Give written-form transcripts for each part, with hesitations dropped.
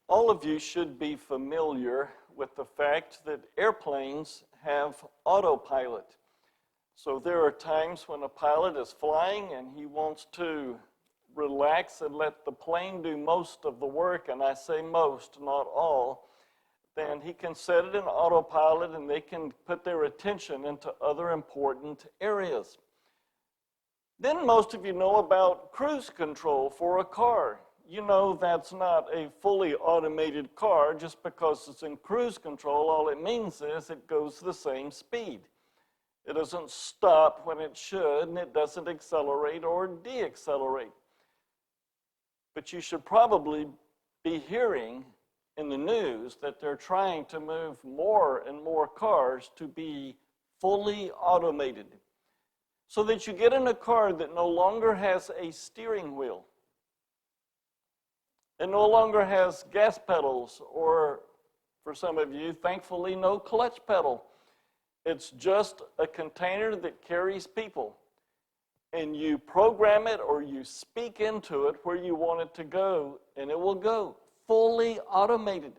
All of you should be familiar with the fact that airplanes have autopilot. So there are times when a pilot is flying and he wants to relax and let the plane do most of the work, and I say most, not all, then he can set it in autopilot and they can put their attention into other important areas. Then most of you know about cruise control for a car. You know that's not a fully automated car. Just because it's in cruise control, all it means is it goes the same speed. It doesn't stop when it should, and it doesn't accelerate or deaccelerate. But you should probably be hearing in the news that they're trying to move more and more cars to be fully automated, so that you get in a car that no longer has a steering wheel. It no longer has gas pedals, or for some of you, thankfully, no clutch pedal. It's just a container that carries people. And you program it or you speak into it where you want it to go, and it will go fully automated.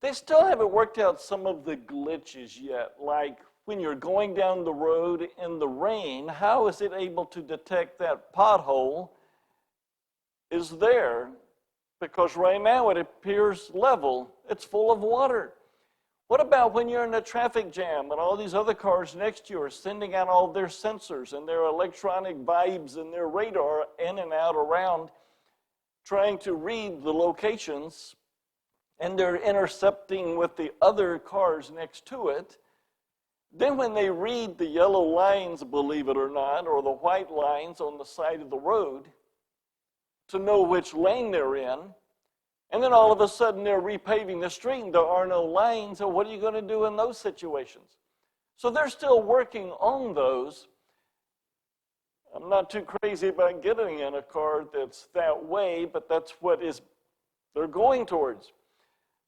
They still haven't worked out some of the glitches yet, like when you're going down the road in the rain, how is it able to detect that pothole is there? Because right now it appears level. It's full of water. What about when you're in a traffic jam and all these other cars next to you are sending out all their sensors and their electronic vibes and their radar in and out around, trying to read the locations, and they're intercepting with the other cars next to it? Then when they read the yellow lines, believe it or not, or the white lines on the side of the road to know which lane they're in, and then all of a sudden they're repaving the street and there are no lanes, so what are you going to do in those situations? So they're still working on those. I'm not too crazy about getting in a car that's that way, but that's what they're going towards.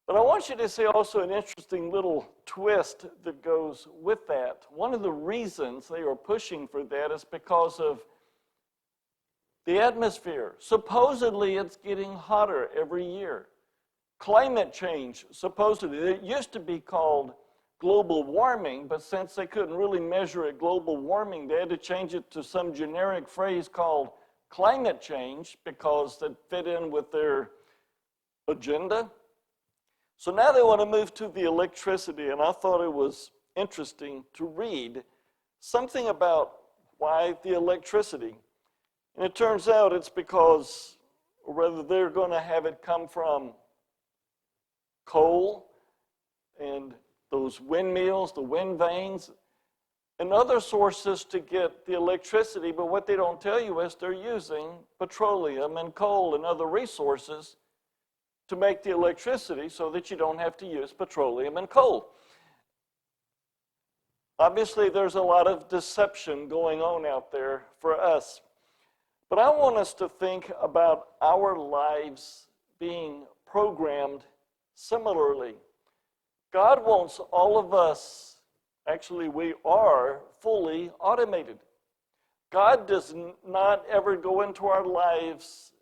But I want you to see also an interesting little twist that goes with that. One of the reasons they are pushing for that is because of the atmosphere. Supposedly it's getting hotter every year. Climate change, supposedly. It used to be called global warming, but since they couldn't really measure it global warming, they had to change it to some generic phrase called climate change because it fit in with their agenda. So now they want to move to the electricity, and I thought it was interesting to read something about why the electricity. And it turns out it's because, or rather they're going to have it come from coal and those windmills, the wind vanes, and other sources to get the electricity. But what they don't tell you is they're using petroleum and coal and other resources to make the electricity so that you don't have to use petroleum and coal. Obviously, there's a lot of deception going on out there for us. But I want us to think about our lives being programmed similarly. God wants all of us, actually we are fully automated. God does not ever go into our lives,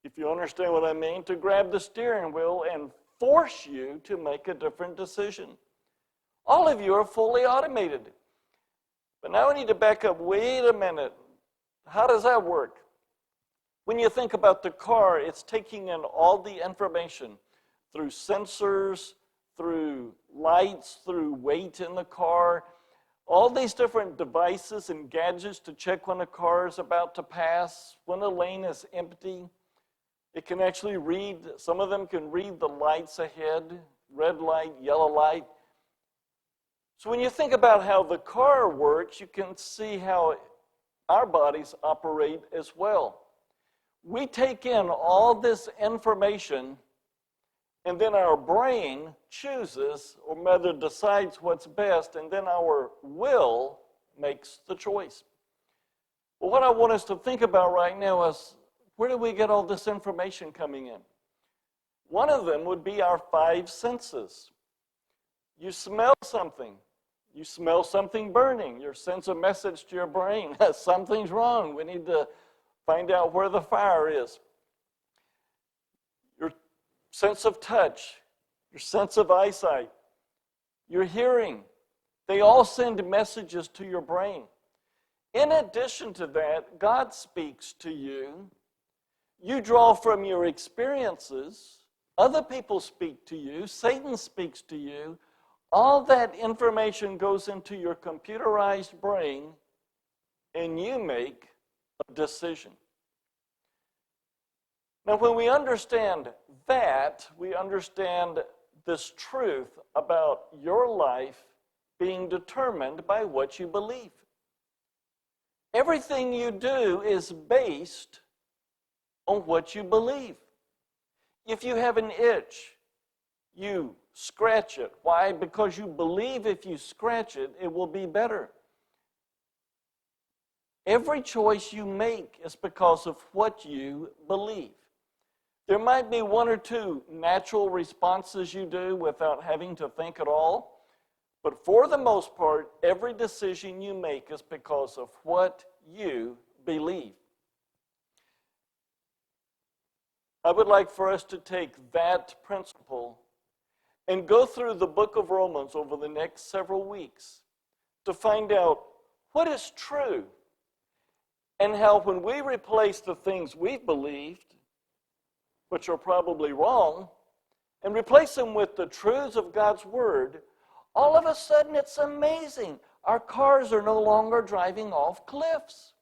if you understand what I mean, to grab the steering wheel and force you to make a different decision. All of you are fully automated. But now we need to back up. Wait a minute. How does that work? When you think about the car, it's taking in all the information through sensors, through lights, through weight in the car, all these different devices and gadgets to check when a car is about to pass, when a lane is empty. It can actually read, some of them can read the lights ahead, red light, yellow light. So when you think about how the car works, you can see how our bodies operate as well. We take in all this information, and then our brain chooses, or rather decides what's best, and then our will makes the choice. Well, what I want us to think about right now is, where do we get all this information coming in? One of them would be our 5 senses. You smell something. You smell something burning. You sends a message to your brain. Something's wrong. We need to find out where the fire is. Your sense of touch, your sense of eyesight, your hearing. They all send messages to your brain. In addition to that, God speaks to you. You draw from your experiences. Other people speak to you. Satan speaks to you. All that information goes into your computerized brain, and you make a decision. Now, when we understand that, we understand this truth about your life being determined by what you believe. Everything you do is based on what you believe. If you have an itch, you scratch it. Why? Because you believe if you scratch it, it will be better. Every choice you make is because of what you believe. There might be one or two natural responses you do without having to think at all, but for the most part, every decision you make is because of what you believe. I would like for us to take that principle and go through the book of Romans over the next several weeks to find out what is true and how when we replace the things we've believed, which are probably wrong, and replace them with the truths of God's Word, all of a sudden it's amazing. Our cars are no longer driving off cliffs.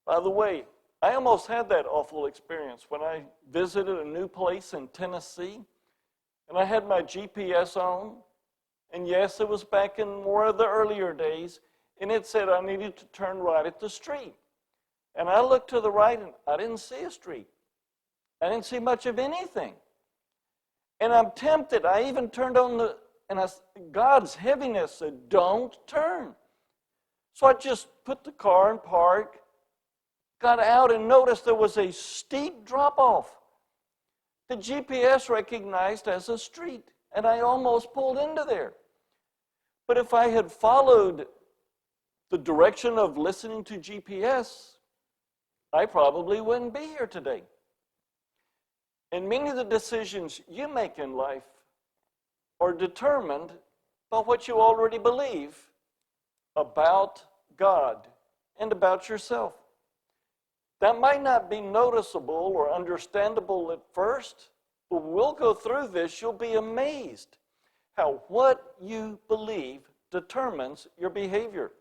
By the way, I almost had that awful experience when I visited a new place in Tennessee, and I had my GPS on, and yes, it was back in more of the earlier days, and it said I needed to turn right at the street. And I looked to the right, and I didn't see a street. I didn't see much of anything. And I'm tempted. I even turned on God's heaviness said, don't turn. So I just put the car in park, got out and noticed there was a steep drop-off. The GPS recognized as a street, and I almost pulled into there. But if I had followed the direction of listening to GPS, I probably wouldn't be here today. And many of the decisions you make in life are determined by what you already believe about God and about yourself. That might not be noticeable or understandable at first, but we'll go through this. You'll be amazed how what you believe determines your behavior.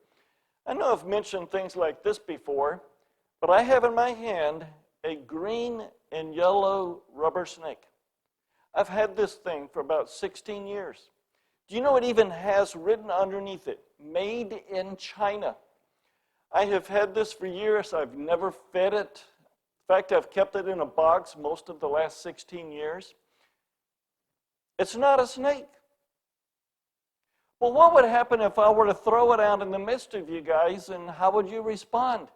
I know I've mentioned things like this before, but I have in my hand a green and yellow rubber snake. I've had this thing for about 16 years. Do you know it even has written underneath it, made in China? I have had this for years. I've never fed it. In fact, I've kept it in a box most of the last 16 years. It's not a snake. Well, what would happen if I were to throw it out in the midst of you guys, and how would you respond?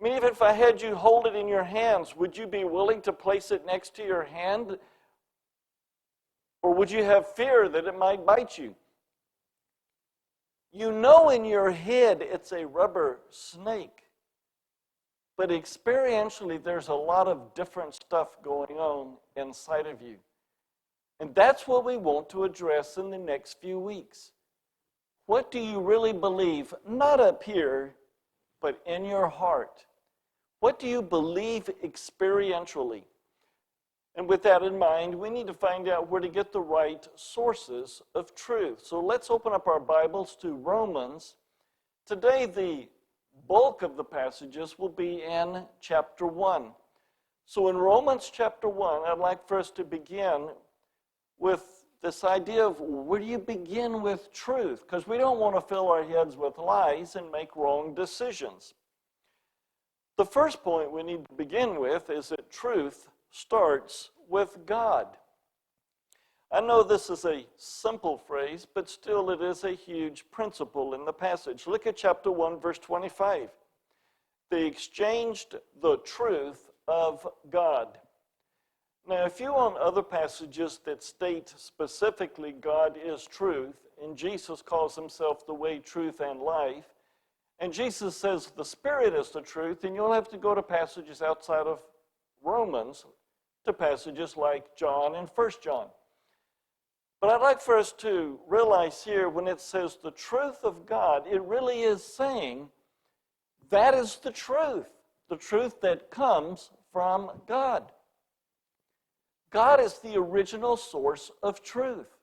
I mean, even if I had you hold it in your hands, would you be willing to place it next to your hand? Or would you have fear that it might bite you? You know in your head it's a rubber snake. But experientially, there's a lot of different stuff going on inside of you. And that's what we want to address in the next few weeks. What do you really believe, not up here, but in your heart? What do you believe experientially? And with that in mind, we need to find out where to get the right sources of truth. So let's open up our Bibles to Romans. Today, the bulk of the passages will be in chapter 1. So in Romans chapter 1, I'd like for us to begin with this idea of where do you begin with truth? Because we don't want to fill our heads with lies and make wrong decisions. The first point we need to begin with is that truth starts with God. I know this is a simple phrase, but still it is a huge principle in the passage. Look at chapter 1, verse 25. They exchanged the truth of God. Now, if you own other passages that state specifically God is truth, and Jesus calls himself the way, truth, and life, and Jesus says the Spirit is the truth, and you'll have to go to passages outside of Romans to passages like John and 1 John. But I'd like for us to realize here when it says the truth of God, it really is saying that is the truth that comes from God. God is the original source of truth,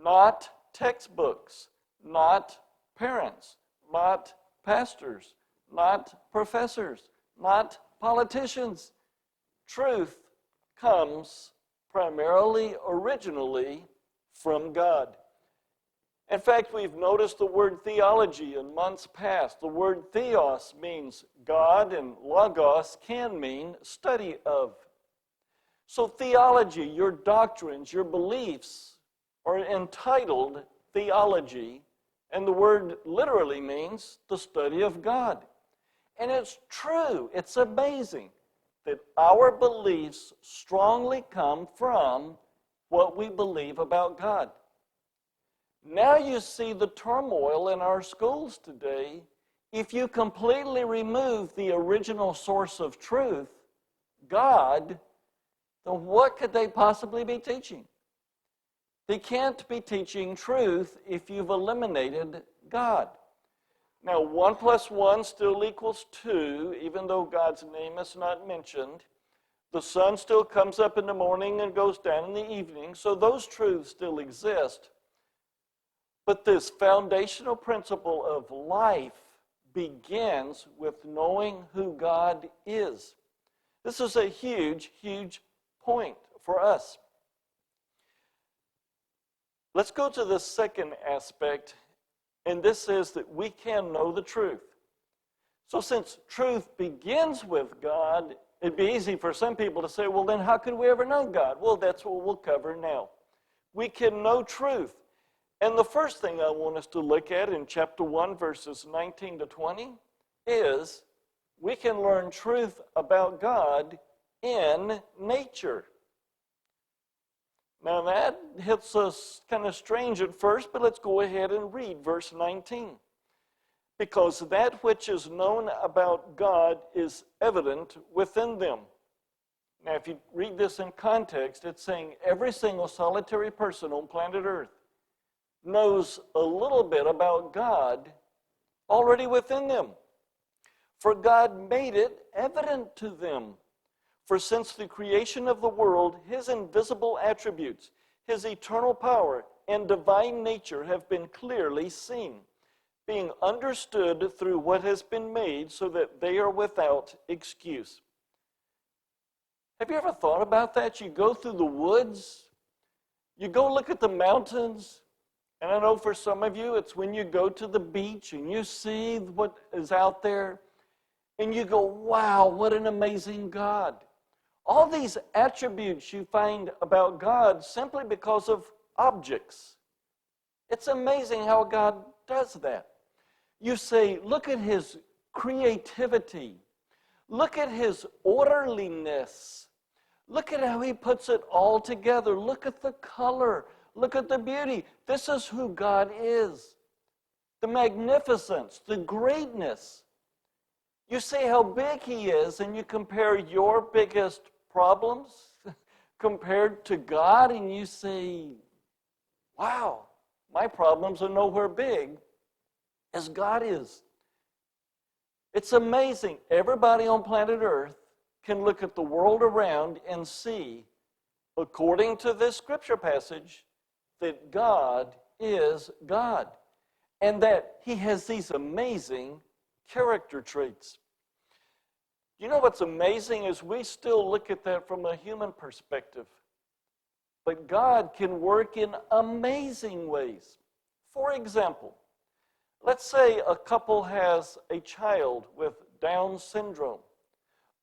not textbooks, not parents, not pastors, not professors, not politicians. Truth comes primarily, originally, from God. In fact, we've noticed the word theology in months past. The word theos means God, and logos can mean study of. So theology, your doctrines, your beliefs are entitled theology, and the word literally means the study of God. And it's true, it's amazing that our beliefs strongly come from what we believe about God. Now you see the turmoil in our schools today. If you completely remove the original source of truth, God, then what could they possibly be teaching? They can't be teaching truth if you've eliminated God. Now, 1 plus 1 still equals 2, even though God's name is not mentioned. The sun still comes up in the morning and goes down in the evening, so those truths still exist. But this foundational principle of life begins with knowing who God is. This is a huge, huge point for us. Let's go to the second aspect, and this is that we can know the truth. So since truth begins with God, it'd be easy for some people to say, well, then how could we ever know God? Well, that's what we'll cover now. We can know truth. And the first thing I want us to look at in chapter 1, verses 19 to 20, is we can learn truth about God in nature. Now that hits us kind of strange at first, but let's go ahead and read verse 19. Because that which is known about God is evident within them. Now if you read this in context, it's saying every single solitary person on planet Earth knows a little bit about God already within them. For God made it evident to them. For since the creation of the world, his invisible attributes, his eternal power, and divine nature have been clearly seen, being understood through what has been made, so that they are without excuse. Have you ever thought about that? You go through the woods, you go look at the mountains, and I know for some of you, it's when you go to the beach and you see what is out there, and you go, wow, what an amazing God. All these attributes you find about God simply because of objects. It's amazing how God does that. You say, look at his creativity. Look at his orderliness. Look at how he puts it all together. Look at the color. Look at the beauty. This is who God is. The magnificence, the greatness. You see how big he is, and you compare your biggest problems compared to God, and you say, wow, my problems are nowhere big as God is. It's amazing. Everybody on planet Earth can look at the world around and see, according to this scripture passage, that God is God, and that he has these amazing character traits. You know what's amazing is we still look at that from a human perspective. But God can work in amazing ways. For example, let's say a couple has a child with Down syndrome.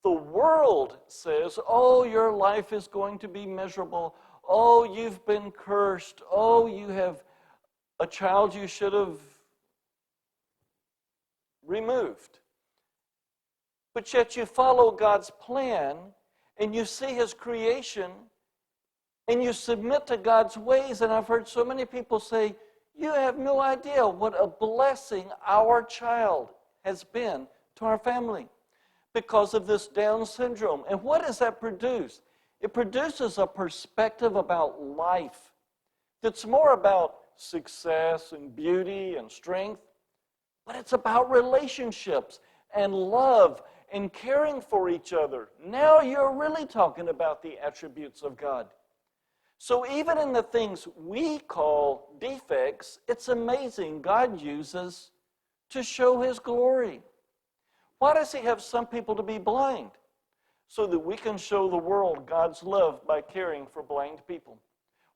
The world says, oh, your life is going to be miserable. Oh, you've been cursed. Oh, you have a child you should have removed. But yet you follow God's plan, and you see his creation, and you submit to God's ways. And I've heard so many people say, you have no idea what a blessing our child has been to our family because of this Down syndrome. And what does that produce? It produces a perspective about life that's more about success and beauty and strength, but it's about relationships and love and caring for each other. Now you're really talking about the attributes of God. So even in the things we call defects, it's amazing God uses to show His glory. Why does He have some people to be blind? So that we can show the world God's love by caring for blind people.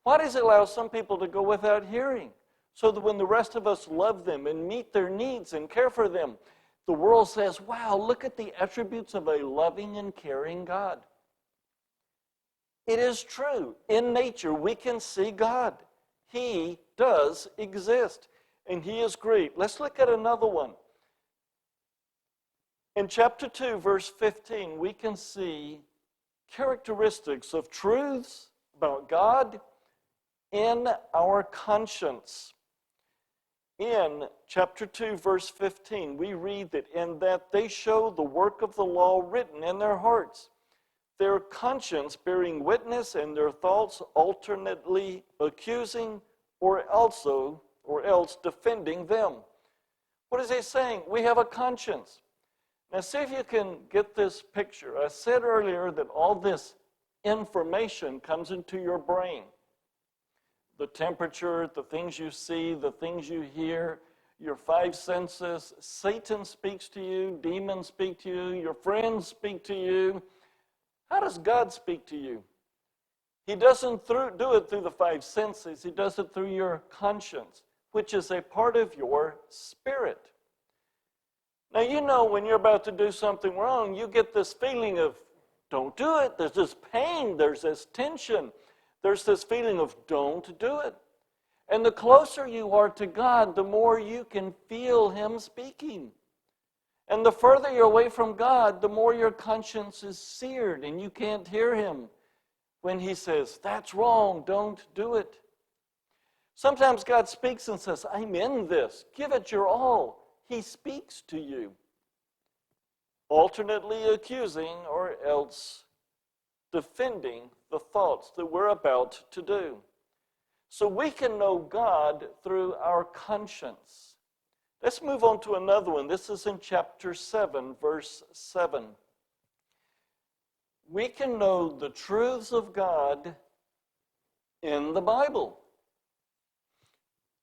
Why does He allow some people to go without hearing? So that when the rest of us love them and meet their needs and care for them, the world says, wow, look at the attributes of a loving and caring God. It is true. In nature, we can see God. He does exist, and He is great. Let's look at another one. In chapter 2, verse 15, we can see characteristics of truths about God in our conscience. In chapter 2, verse 15, we read that in that they show the work of the law written in their hearts, their conscience bearing witness and their thoughts alternately accusing or else defending them. What is he saying? We have a conscience. Now see if you can get this picture. I said earlier that all this information comes into your brain. The temperature, the things you see, the things you hear, your five senses. Satan speaks to you, demons speak to you, your friends speak to you. How does God speak to you? He doesn't do it through the five senses. He does it through your conscience, which is a part of your spirit. Now, you know when you're about to do something wrong, you get this feeling of, don't do it. There's this pain. There's this tension. There's this feeling of, don't do it. And the closer you are to God, the more you can feel Him speaking. And the further you're away from God, the more your conscience is seared and you can't hear Him when He says, that's wrong, don't do it. Sometimes God speaks and says, I'm in this. Give it your all. He speaks to you, alternately accusing or else defending the thoughts that we're about to do. So we can know God through our conscience. Let's move on to another one. This is in chapter 7, verse 7. We can know the truths of God in the Bible.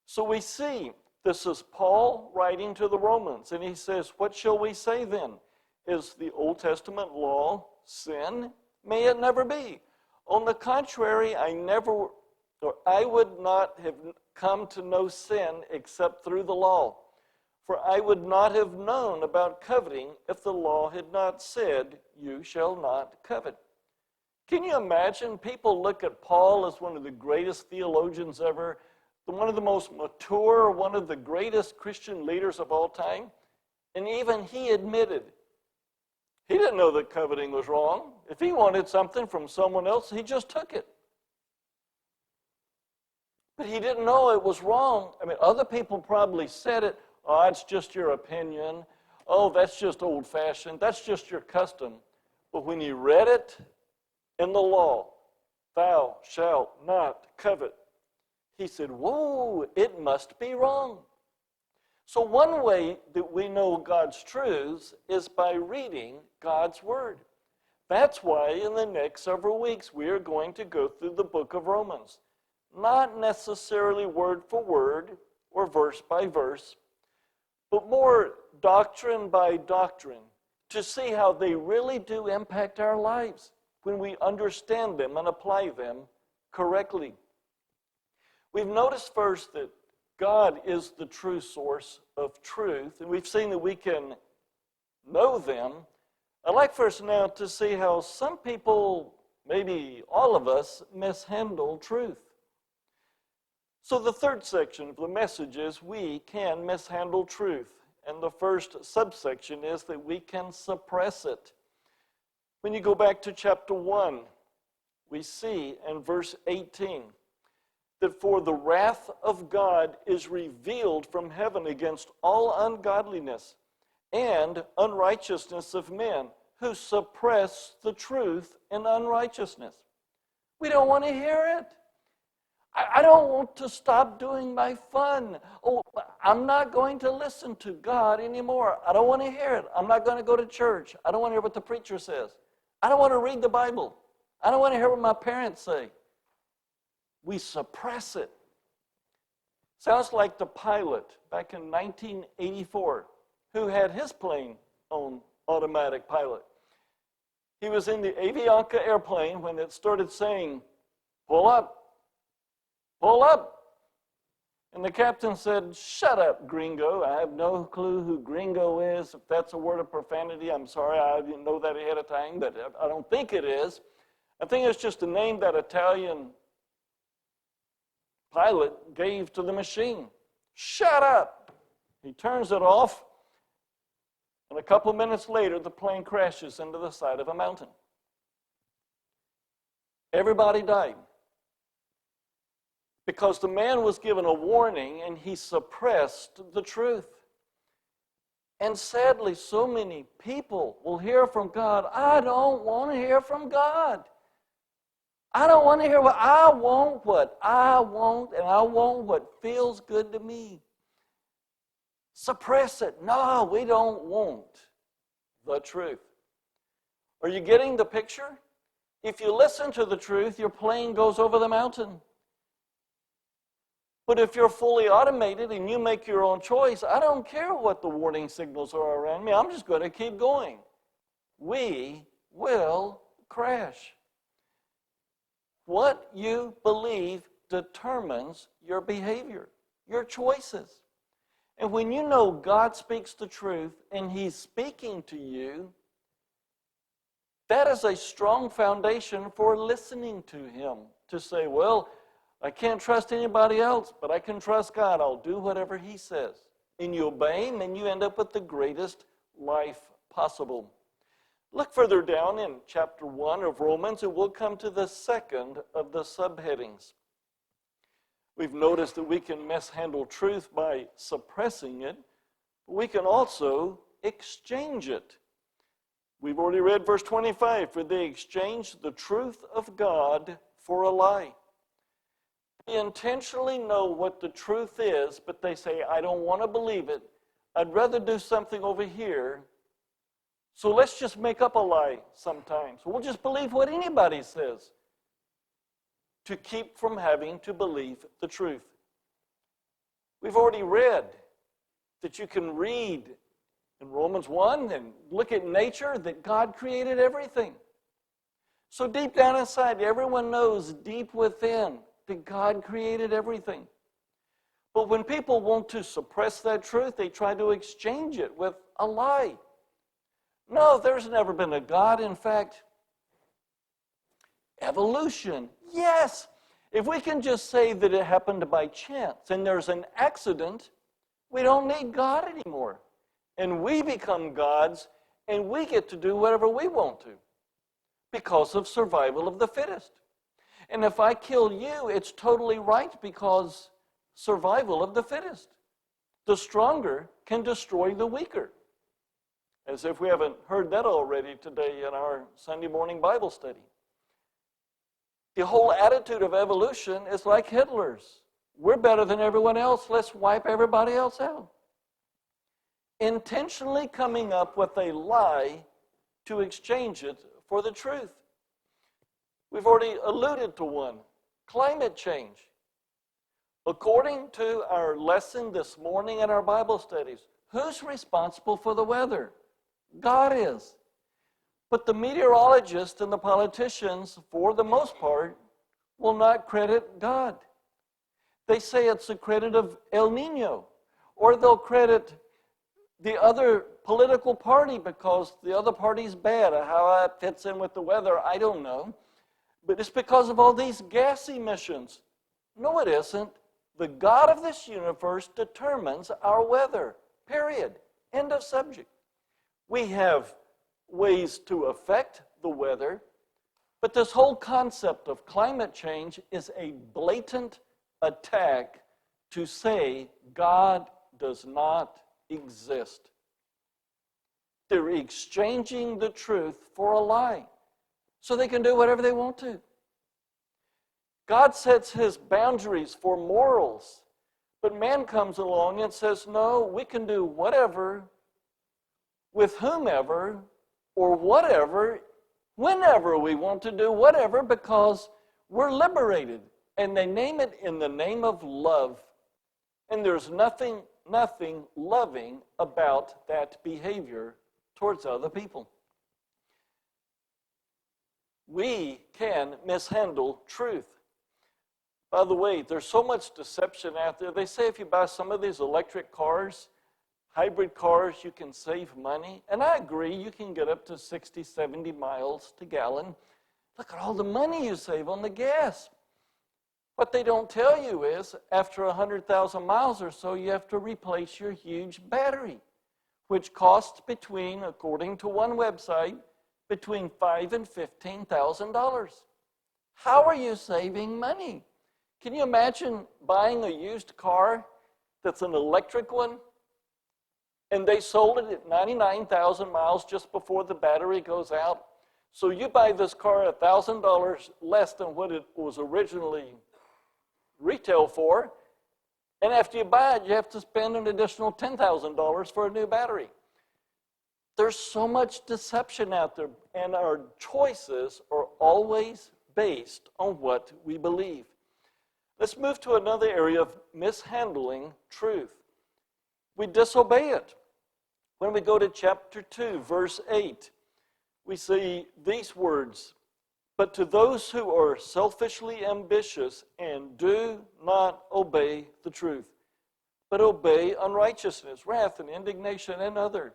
So we see, this is Paul writing to the Romans, and he says, what shall we say then? Is the Old Testament law sin? May it never be. On the contrary, I would not have come to know sin except through the law. For I would not have known about coveting if the law had not said, you shall not covet. Can you imagine? People look at Paul as one of the greatest theologians ever, one of the most mature, one of the greatest Christian leaders of all time. And even he admitted he didn't know that coveting was wrong. If he wanted something from someone else, he just took it. But he didn't know it was wrong. I mean, other people probably said it. Oh, it's just your opinion. Oh, that's just old-fashioned. That's just your custom. But when he read it in the law, thou shalt not covet, he said, whoa, it must be wrong. So one way that we know God's truths is by reading God's Word. That's why in the next several weeks we are going to go through the book of Romans. Not necessarily word for word or verse by verse, but more doctrine by doctrine to see how they really do impact our lives when we understand them and apply them correctly. We've noticed first that God is the true source of truth, and we've seen that we can know them. I'd like for us now to see how some people, maybe all of us, mishandle truth. So the third section of the message is we can mishandle truth. And the first subsection is that we can suppress it. When you go back to chapter 1, we see in verse 18 that for the wrath of God is revealed from heaven against all ungodliness and unrighteousness of men who suppress the truth in unrighteousness. We don't want to hear it. I don't want to stop doing my fun. Oh, I'm not going to listen to God anymore. I don't want to hear it. I'm not going to go to church. I don't want to hear what the preacher says. I don't want to read the Bible. I don't want to hear what my parents say. We suppress it. Sounds like the pilot back in 1984 who had his plane on automatic pilot. He was in the Avianca airplane when it started saying, "Pull up. Pull up." And the captain said, "Shut up, gringo." I have no clue who gringo is. If that's a word of profanity, I'm sorry. I didn't know that ahead of time, but I don't think it is. I think it's just a name that Italian pilot gave to the machine. Shut up. He turns it off, and a couple minutes later, the plane crashes into the side of a mountain. Everybody died. Because the man was given a warning and he suppressed the truth. And sadly, so many people will hear from God. I don't want to hear from God. I don't want to hear what I want, and I want what feels good to me. Suppress it. No, we don't want the truth. Are you getting the picture? If you listen to the truth, your plane goes over the mountain. But if you're fully automated and you make your own choice, I don't care what the warning signals are around me. I'm just going to keep going. We will crash. What you believe determines your behavior, your choices. And when you know God speaks the truth and He's speaking to you, that is a strong foundation for listening to Him. To say, well, I can't trust anybody else, but I can trust God. I'll do whatever He says. And you obey Him, and you end up with the greatest life possible. Look further down in chapter 1 of Romans, and we'll come to the second of the subheadings. We've noticed that we can mishandle truth by suppressing it, but we can also exchange it. We've already read verse 25, for they exchanged the truth of God for a lie. They intentionally know what the truth is, but they say, I don't want to believe it. I'd rather do something over here. So let's just make up a lie sometimes. We'll just believe what anybody says to keep from having to believe the truth. We've already read that you can read in Romans 1 and look at nature, that God created everything. So deep down inside, everyone knows deep within that God created everything. But when people want to suppress that truth, they try to exchange it with a lie. No, there's never been a God. In fact, evolution, yes. If we can just say that it happened by chance and there's an accident, we don't need God anymore. And we become gods, and we get to do whatever we want to because of survival of the fittest. And if I kill you, it's totally right because survival of the fittest. The stronger can destroy the weaker. As if we haven't heard that already today in our Sunday morning Bible study. The whole attitude of evolution is like Hitler's. We're better than everyone else. Let's wipe everybody else out. Intentionally coming up with a lie to exchange it for the truth. We've already alluded to one, climate change. According to our lesson this morning in our Bible studies, who's responsible for the weather? God is. But the meteorologists and the politicians, for the most part, will not credit God. They say it's the credit of El Nino, or they'll credit the other political party because the other party's bad. How that fits in with the weather, I don't know. But it's because of all these gas emissions. No, it isn't. The God of this universe determines our weather, period. End of subject. We have ways to affect the weather, but this whole concept of climate change is a blatant attack to say God does not exist. They're exchanging the truth for a lie so they can do whatever they want to. God sets his boundaries for morals. But man comes along and says, no, we can do whatever, with whomever, or whatever, whenever we want to do whatever, because we're liberated. And they name it in the name of love. And there's nothing loving about that behavior towards other people. We can mishandle truth. By the way, there's so much deception out there. They say if you buy some of these electric cars, hybrid cars, you can save money. And I agree, you can get up to 60, 70 miles to gallon. Look at all the money you save on the gas. What they don't tell you is, after 100,000 miles or so, you have to replace your huge battery, which costs between, according to one website, between $5,000 and $15,000. How are you saving money? Can you imagine buying a used car that's an electric one, and they sold it at 99,000 miles just before the battery goes out? So you buy this car $1,000 less than what it was originally retail for, and after you buy it, you have to spend an additional $10,000 for a new battery. There's so much deception out there, and our choices are always based on what we believe. Let's move to another area of mishandling truth. We disobey it. When we go to chapter 2, verse 8, we see these words, "But to those who are selfishly ambitious and do not obey the truth, but obey unrighteousness, wrath, and indignation, and other."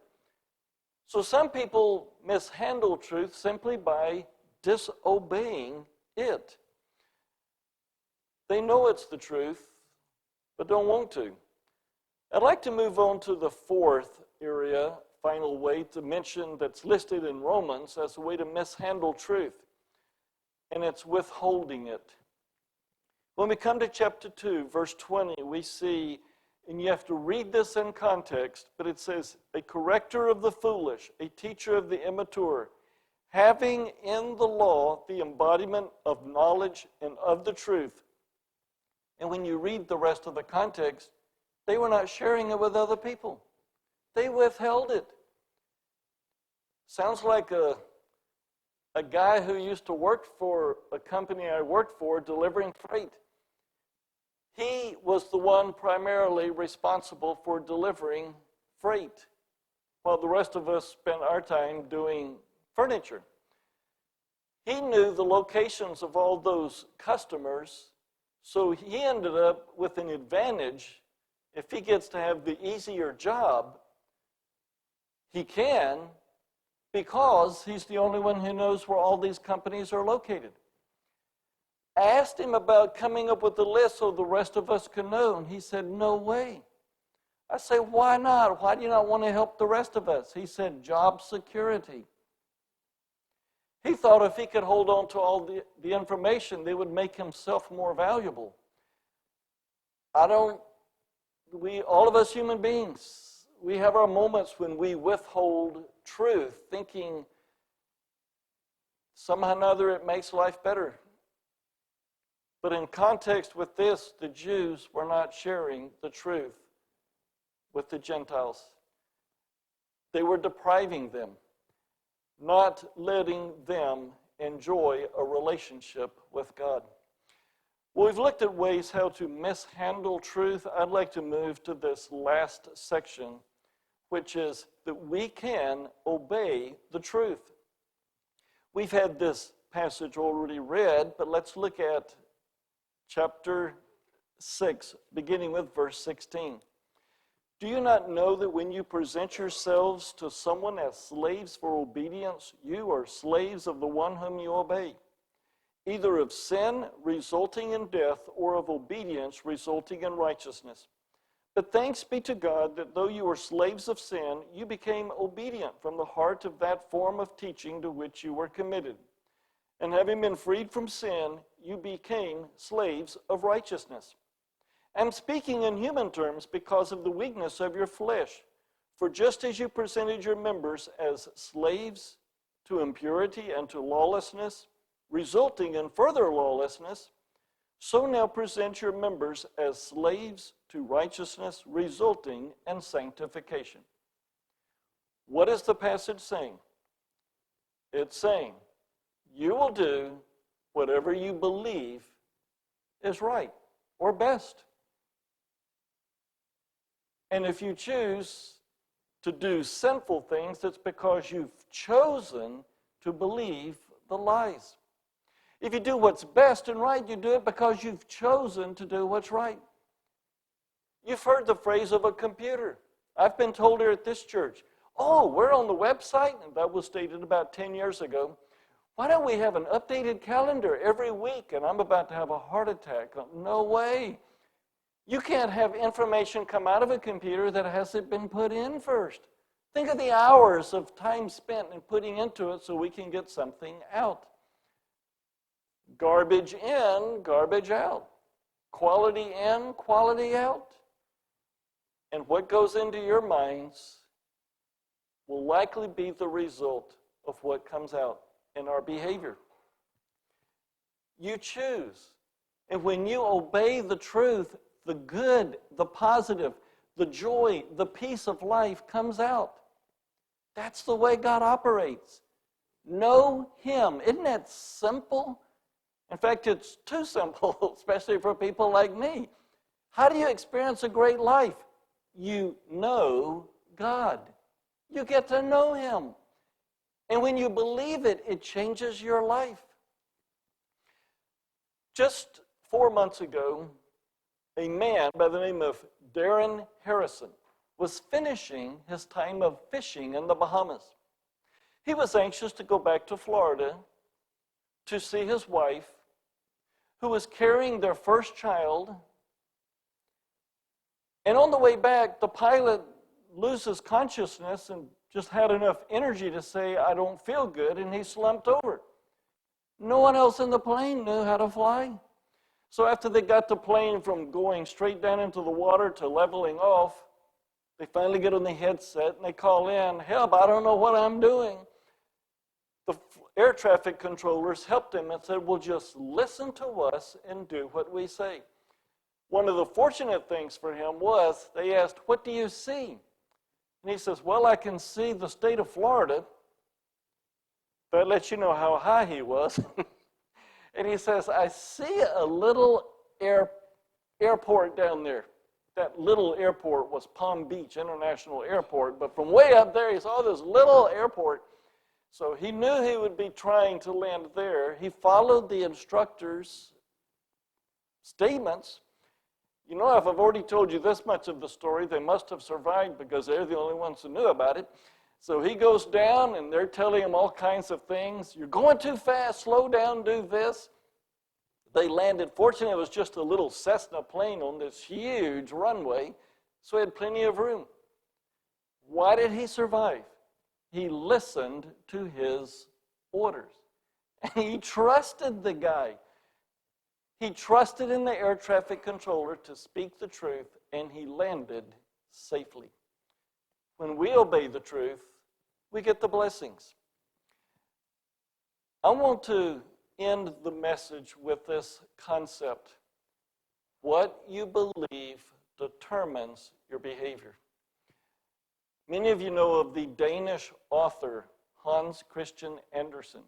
So some people mishandle truth simply by disobeying it. They know it's the truth, but don't want to. I'd like to move on to the fourth area, final way to mention that's listed in Romans as a way to mishandle truth, and it's withholding it. When we come to chapter 2, verse 20, we see, and you have to read this in context, but it says, "A corrector of the foolish, a teacher of the immature, having in the law the embodiment of knowledge and of the truth." And when you read the rest of the context, they were not sharing it with other people. They withheld it. Sounds like a guy who used to work for a company I worked for delivering freight. He was the one primarily responsible for delivering freight, while the rest of us spent our time doing furniture. He knew the locations of all those customers, so he ended up with an advantage. If he gets to have the easier job, he can, because he's the only one who knows where all these companies are located. I asked him about coming up with a list so the rest of us could know, and he said, "No way." I say, "Why not? Why do you not want to help the rest of us?" He said, "Job security." He thought if he could hold on to all the information, they would make himself more valuable. All of us human beings, we have our moments when we withhold truth, thinking somehow or another it makes life better. But in context with this, the Jews were not sharing the truth with the Gentiles. They were depriving them, not letting them enjoy a relationship with God. Well, we've looked at ways how to mishandle truth. I'd like to move to this last section, which is that we can obey the truth. We've had this passage already read, but let's look at chapter 6, beginning with verse 16. "Do you not know that when you present yourselves to someone as slaves for obedience, you are slaves of the one whom you obey, either of sin resulting in death or of obedience resulting in righteousness? But thanks be to God that though you were slaves of sin, you became obedient from the heart of that form of teaching to which you were committed. And having been freed from sin, you became slaves of righteousness. I'm speaking in human terms because of the weakness of your flesh. For just as you presented your members as slaves to impurity and to lawlessness, resulting in further lawlessness, So now present your members as slaves to righteousness, resulting in sanctification. What is the passage saying? It's saying, you will do whatever you believe is right or best. And if you choose to do sinful things, it's because you've chosen to believe the lies. If you do what's best and right, you do it because you've chosen to do what's right. You've heard the phrase of a computer. I've been told here at this church, oh, we're on the website, and that was stated about 10 years ago. Why don't we have an updated calendar every week? And I'm about to have a heart attack. No way. You can't have information come out of a computer that hasn't been put in first. Think of the hours of time spent in putting into it so we can get something out. Garbage in, garbage out. Quality in, quality out. And what goes into your minds will likely be the result of what comes out in our behavior. You choose. And when you obey the truth, the good, the positive, the joy, the peace of life comes out. That's the way God operates. Know Him. Isn't that simple? In fact, it's too simple, especially for people like me. How do you experience a great life? You know God. You get to know Him. And when you believe it, it changes your life. Just 4 months ago, a man by the name of Darren Harrison was finishing his time of fishing in the Bahamas. He was anxious to go back to Florida to see his wife, who was carrying their first child. And on the way back, the pilot loses consciousness and just had enough energy to say, I don't feel good, and he slumped over. No one else in the plane knew how to fly. So after they got the plane from going straight down into the water to leveling off, they finally get on the headset and they call in, help, I don't know what I'm doing. The air traffic controllers helped him and said, well, just listen to us and do what we say. One of the fortunate things for him was they asked, what do you see? And he says, well, I can see the state of Florida. That lets you know how high he was. And he says, I see a little airport down there. That little airport was Palm Beach International Airport, but from way up there, he saw this little airport. So he knew he would be trying to land there. He followed the instructor's statements. You know, if I've already told you this much of the story, they must have survived because they're the only ones who knew about it. So he goes down, and they're telling him all kinds of things. You're going too fast. Slow down. Do this. They landed. Fortunately, it was just a little Cessna plane on this huge runway, so he had plenty of room. Why did he survive? He listened to his orders. And he trusted the guy. He trusted in the air traffic controller to speak the truth, and he landed safely. When we obey the truth, we get the blessings. I want to end the message with this concept. What you believe determines your behavior. Many of you know of the Danish author Hans Christian Andersen.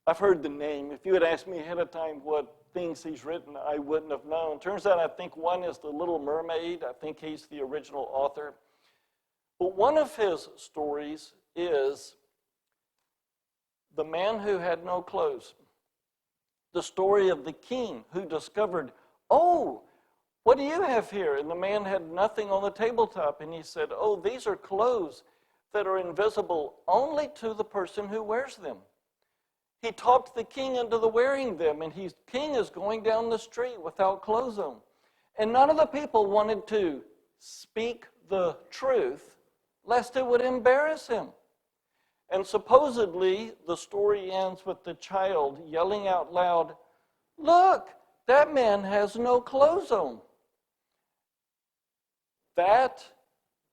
I've heard the name. If you had asked me ahead of time what things he's written, I wouldn't have known. Turns out I think one is The Little Mermaid. I think he's the original author. But one of his stories is The Man Who Had No Clothes. The story of the king who discovered, oh, what do you have here? And the man had nothing on the tabletop. And he said, oh, these are clothes that are invisible only to the person who wears them. He talked the king into the wearing them, and king is going down the street without clothes on. And none of the people wanted to speak the truth, lest it would embarrass him. And supposedly, the story ends with the child yelling out loud, look, that man has no clothes on. That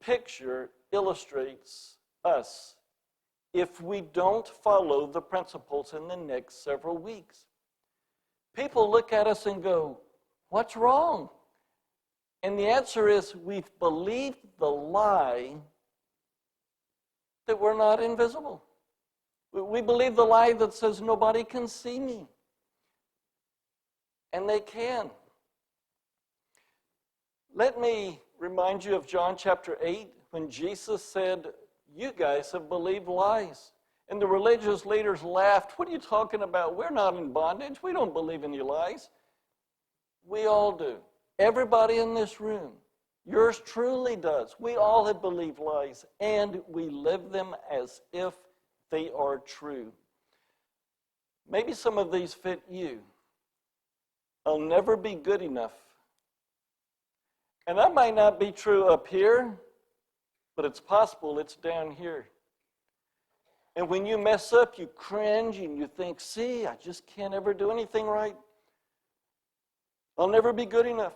picture illustrates us if we don't follow the principles in the next several weeks. People look at us and go, what's wrong? And the answer is we've believed the lie that we're not invisible. We believe the lie that says nobody can see me. And they can. Let me remind you of John chapter 8 when Jesus said, you guys have believed lies. And the religious leaders laughed. What are you talking about? We're not in bondage. We don't believe any lies. We all do. Everybody in this room. Yours truly does. We all have believed lies, and we live them as if they are true. Maybe some of these fit you. I'll never be good enough. And that might not be true up here, but it's possible it's down here. And when you mess up, you cringe and you think, see, I just can't ever do anything right. I'll never be good enough.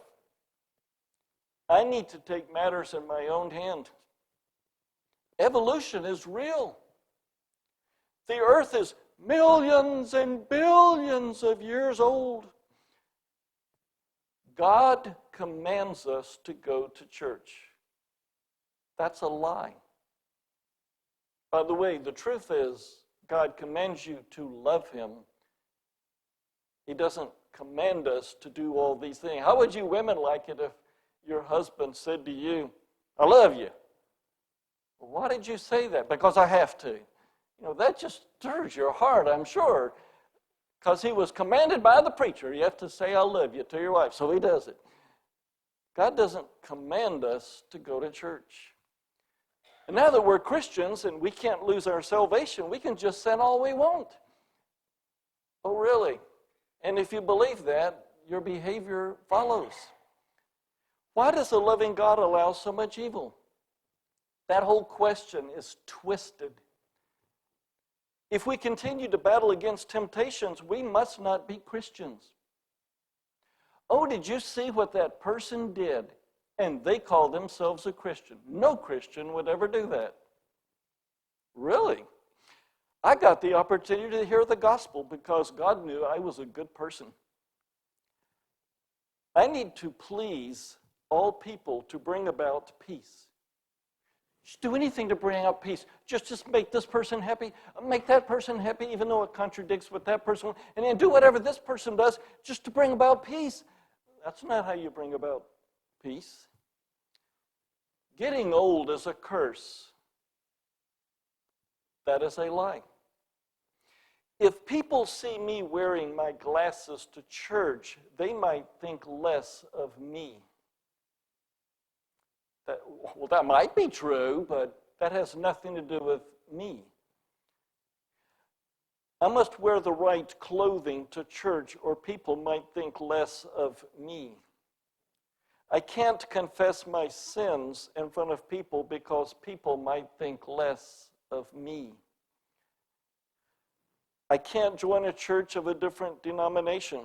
I need to take matters in my own hand. Evolution is real. The earth is millions and billions of years old. God commands us to go to church. That's a lie. By the way, the truth is, God commands you to love Him. He doesn't command us to do all these things. How would you women like it if your husband said to you, I love you? Well, why did you say that? Because I have to. That just stirs your heart, I'm sure. Because he was commanded by the preacher. You have to say, I love you to your wife. So he does it. God doesn't command us to go to church. And now that we're Christians and we can't lose our salvation, we can just sin all we want. Oh, really? And if you believe that, your behavior follows. Why does a loving God allow so much evil? That whole question is twisted. If we continue to battle against temptations, we must not be Christians. Oh, did you see what that person did? And they call themselves a Christian. No Christian would ever do that. Really? I got the opportunity to hear the gospel because God knew I was a good person. I need to please all people to bring about peace. Just do anything to bring out peace. Just make this person happy. Make that person happy, even though it contradicts what that person wants. And then do whatever this person does just to bring about peace. That's not how you bring about peace. Getting old is a curse. That is a lie. If people see me wearing my glasses to church, they might think less of me. That might be true, but that has nothing to do with me. I must wear the right clothing to church, or people might think less of me. I can't confess my sins in front of people because people might think less of me. I can't join a church of a different denomination.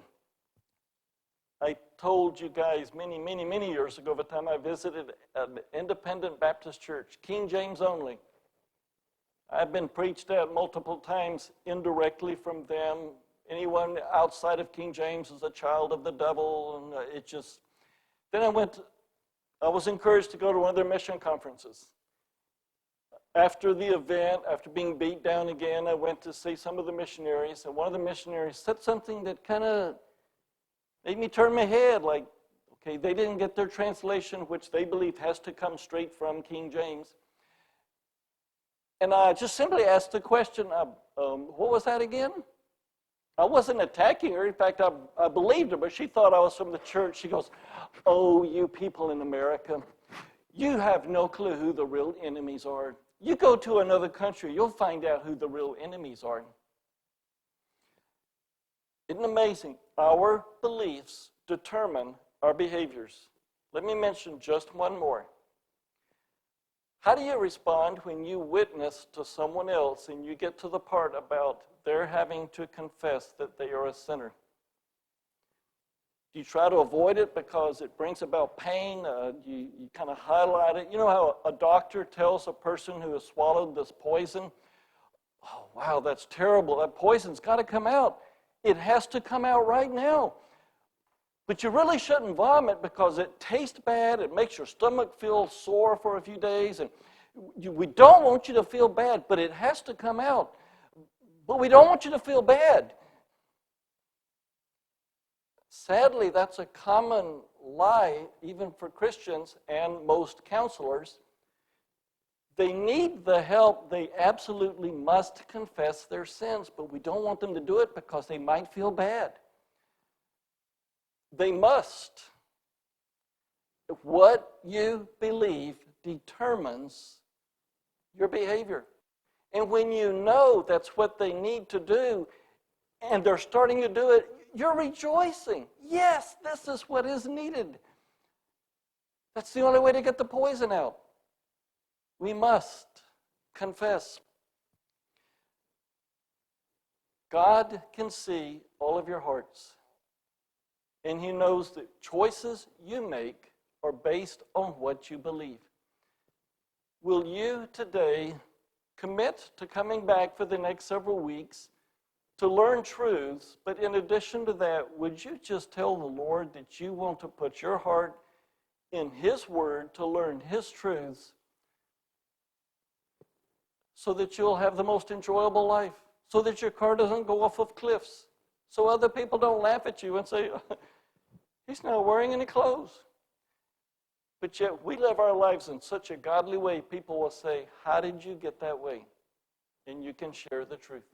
I told you guys many years ago, the time I visited an independent Baptist church, King James only. I've been preached at multiple times indirectly from them. Anyone outside of King James is a child of the devil, and Then I was encouraged to go to one of their mission conferences. After the event, after being beat down again, I went to see some of the missionaries, and one of the missionaries said something that kind of made me turn my head, like, okay, they didn't get their translation, which they believe has to come straight from King James. And I just simply asked the question, what was that again? I wasn't attacking her. In fact, I believed her, but she thought I was from the church. She goes, oh, you people in America, you have no clue who the real enemies are. You go to another country, you'll find out who the real enemies are. Isn't it amazing? Our beliefs determine our behaviors. Let me mention just one more. How do you respond when you witness to someone else and you get to the part about their having to confess that they are a sinner? Do you try to avoid it because it brings about pain? You kind of highlight it? You know how a doctor tells a person who has swallowed this poison, oh, wow, that's terrible. That poison's got to come out. It has to come out right now. But you really shouldn't vomit because it tastes bad. It makes your stomach feel sore for a few days. And we don't want you to feel bad, but it has to come out. But we don't want you to feel bad. Sadly, that's a common lie, even for Christians and most counselors. They need the help. They absolutely must confess their sins, but we don't want them to do it because they might feel bad. They must. What you believe determines your behavior. And when you know that's what they need to do, and they're starting to do it, you're rejoicing. Yes, this is what is needed. That's the only way to get the poison out. We must confess. God can see all of your hearts. And He knows that choices you make are based on what you believe. Will you today commit to coming back for the next several weeks to learn truths? But in addition to that, would you just tell the Lord that you want to put your heart in His Word to learn His truths so that you'll have the most enjoyable life, so that your car doesn't go off of cliffs, so other people don't laugh at you and say, he's not wearing any clothes. But yet we live our lives in such a godly way, people will say, how did you get that way? And you can share the truth.